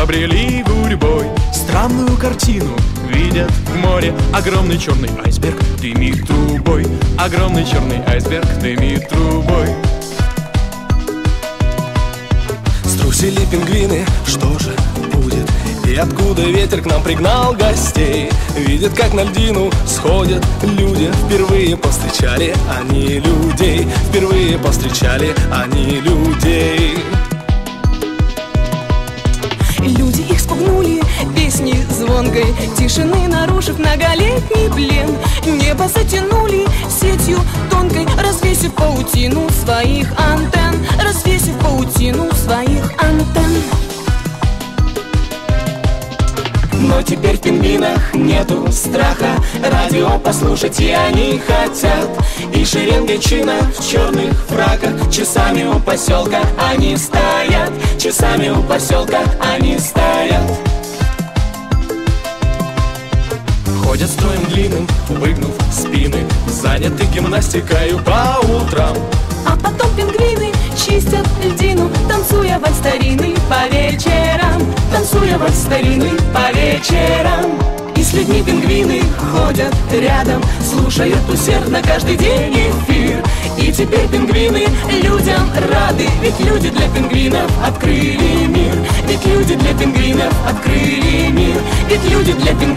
побрели гурьбой. Странную картину видят в море. Огромный черный айсберг дымит трубой. Огромный черный айсберг дымит трубой. Струсили пингвины, что же будет? И откуда ветер к нам пригнал гостей? Видят, как на льдину сходят люди. Впервые повстречали они людей. Впервые повстречали они людей. Люди их спугнули песней звонкой, тишины нарушив многолетний плен. Небо затянули сетью тонкой, развесив паутину своих антенн. Развесив паутину своих антенн. Но теперь в пингвинах нету страха. Радио послушать и они хотят. И шеренгой чинов в черных фраках часами у поселка они стоят. Часами у поселка они стоят. Ходят строем длинным, выгнув спины, заняты гимнастикою по утрам. А потом пингвины чистят льдину, танцуя вальс старинный по вечерам. Танцуя вальс старинный по вечерам. И с людьми пингвины ходят рядом, слушают усердно каждый день эфир. И теперь пингвины людям рады, ведь люди для пингвинов открыли мир. Ведь люди для пингвинов открыли мир. Ведь люди для пингвинов